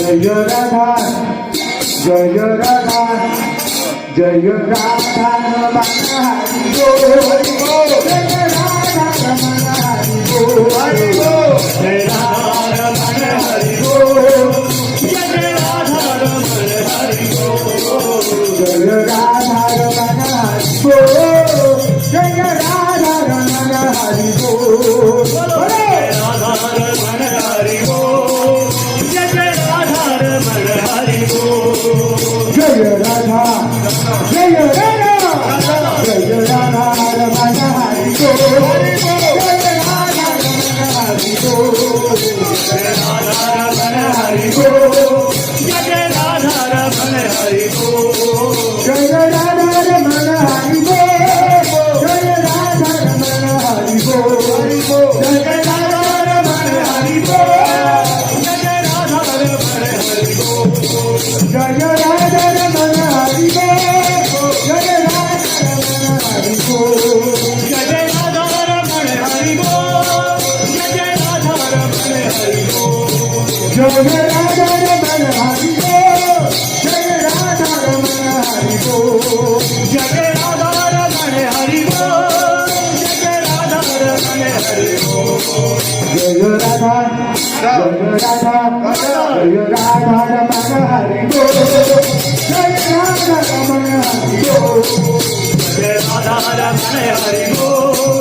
जय राधा जय राधा जय राधा रमण हरि बोल जय राधा रमण हरि बोल जय राधा रमण हरि बोल जय राधा रमण हरि बोल जय राधा रमण हरि बोल जय राधा रमण हरि बोल जय राधा रमण हरि बोल जय राधा रमण हरि बोल जय राधा जय राधा जय राधा रमण हरि बोल जय राधा रमण हरि बोल जय राधा रमण हरि बोल जय राधा रमण हरि बोल जय राधा रमण हरि बोल जय राधा रमण हरि बोल जय राधा रमण हरि बोल जय राधा रमण हरि बोल जय राधा रमण हरि बोल जय राधा रमण हरि बोल जय राधा रमण हरि बोल जय राधा रमण हरि बोल जय राधा रमण हरि बोल जय राधा रमण हरि बोल जय राधा रमण हरि बोल जय राधा रमण हरि बोल जय राधा जय राधा जय राधा रमण हरि बोल जय राधा रमण हरि बोल जय राधा रमण हरि बोल